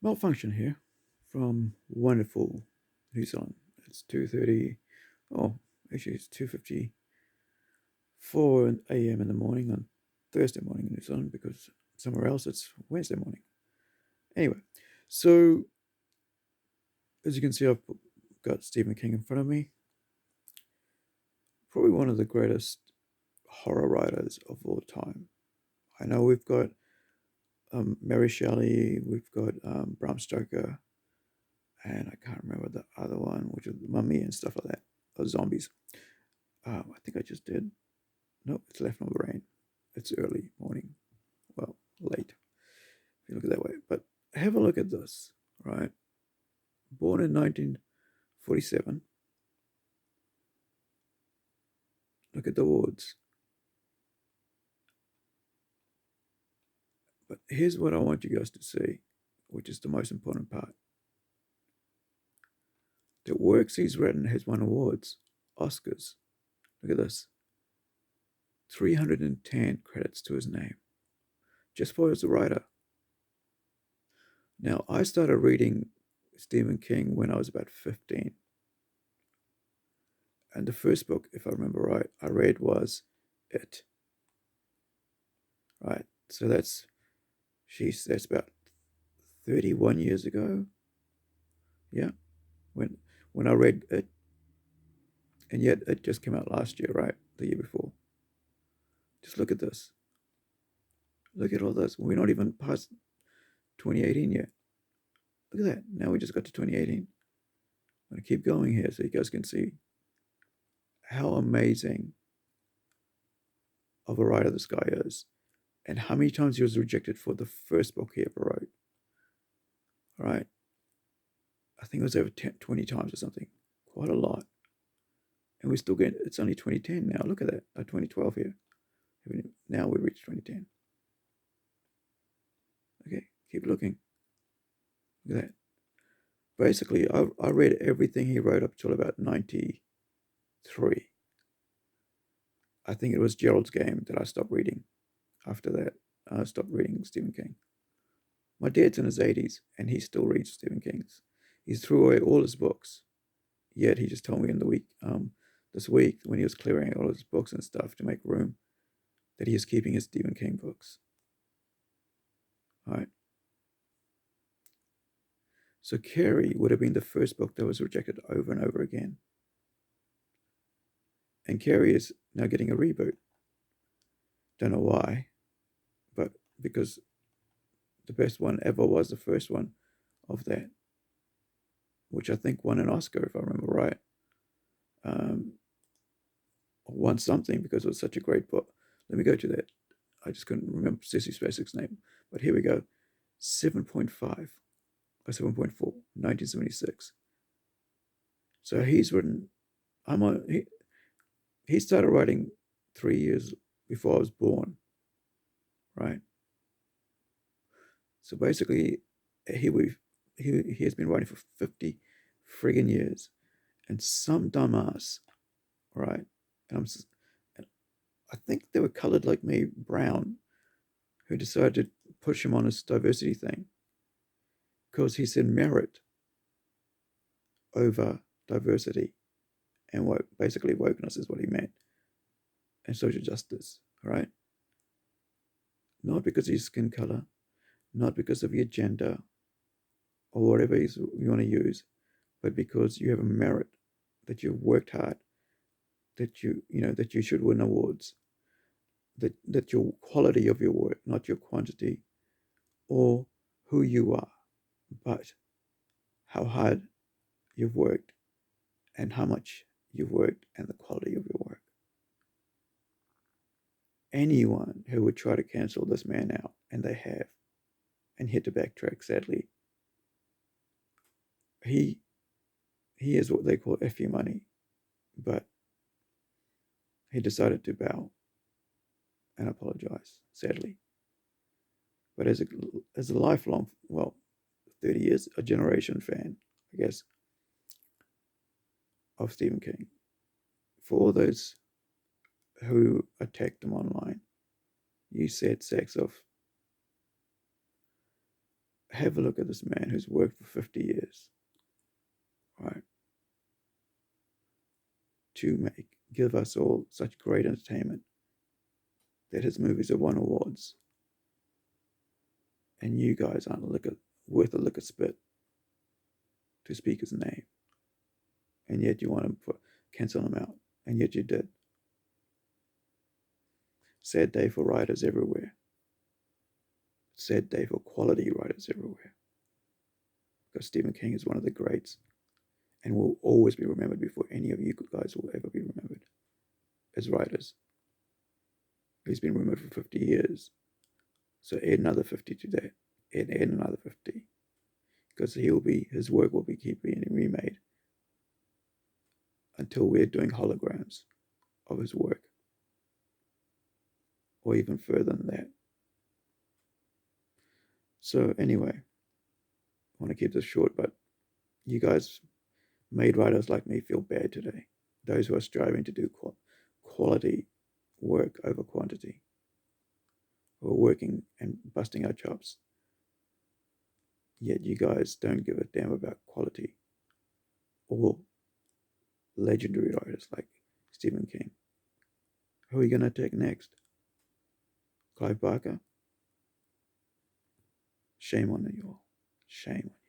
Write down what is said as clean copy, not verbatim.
Malfunction here from wonderful New Zealand. It's 2:30. Oh, actually, it's 2:54 a.m. in the morning on Thursday morning in New Zealand because somewhere else it's Wednesday morning. Anyway, so as you can see, I've got Stephen King in front of me. Probably one of the greatest horror writers of all time. I know we've got Mary Shelley, we've got Bram Stoker, and I can't remember the other one, which is the Mummy and stuff like that, or zombies. I think I just did. No, it's left my brain. It's early morning. Well, late, if you look at it that way. But have a look at this, right? Born in 1947. Look at the awards. But here's what I want you guys to see, which is the most important part. The works he's written has won awards, Oscars. Look at this. 310 credits to his name, just for as a writer. Now, I started reading Stephen King when I was about 15. And the first book, if I remember right, I read was It. Right? So that's about 31 years ago. Yeah. When when I read It. And yet it just came out last year, right? The year before. Just look at this. Look at all this. We're not even past 2018 yet. Look at that. Now we just got to 2018. I'm going to keep going here so you guys can see how amazing of a writer this guy is and how many times he was rejected for the first book he ever wrote. All right. I think it was over 20 times or something. Quite a lot. And we're still getting, it's only 2010 now. Look at that. 2012 here. Now we reached 2010. Okay, keep looking. Look at that. Basically, I read everything he wrote up till about 93. I think it was Gerald's Game that I stopped reading. After that, I stopped reading Stephen King. My dad's in his 80s, and he still reads Stephen King's. He threw away all his books. Yet he just told me in the week, this week, when he was clearing all his books and stuff to make room, that he is keeping his Stephen King books. All right. So Carrie would have been the first book that was rejected over and over again. And Carrie is now getting a reboot. Don't know why, but because the best one ever was the first one of that, which I think won an Oscar, if I remember right. Won something because it was such a great book. Let me go to that. I just couldn't remember Sissy Spacek's name. But here we go. 7.5 or 7.4, 1976. So he's written, he started writing 3 years before I was born, right? So basically, he has been writing for 50 friggin' years, and some dumbass, right? And I think they were colored like me, brown, who decided to push him on his diversity thing because he said merit over diversity, and basically wokeness is what he meant, and social justice, right? Not because of your skin color, not because of your gender or whatever you want to use, but because you have a merit, that you've worked hard, that that you should win awards, that your quality of your work, not your quantity or who you are, but how hard you've worked and how much you've worked and the quality of your work. Anyone who would try to cancel this man out, and they have, and hit to backtrack, sadly, he is what they call FU money, but he decided to bow and apologize, sadly. But as a lifelong, well, 30 years, a generation fan, I guess, of Stephen King, for all those who attacked him online, you said sex of, Have a look at this man who's worked for 50 years, right, to give us all such great entertainment that his movies have won awards, and you guys aren't worth a lick of spit to speak his name, and yet you want to cancel him out, and yet you did. Sad day for writers everywhere. Sad day for quality writers everywhere. Because Stephen King is one of the greats and will always be remembered before any of you guys will ever be remembered as writers. He's been remembered for 50 years. So add another 50 to that. Add another 50. Because his work will keep being remade until we're doing holograms of his work. Or even further than that. So anyway, I want to keep this short, but you guys made writers like me feel bad today. Those who are striving to do quality work over quantity. Who are working and busting our chops. Yet you guys don't give a damn about quality or legendary writers like Stephen King. Who are we going to take next? Clive Barker? Shame on you all. Shame on you.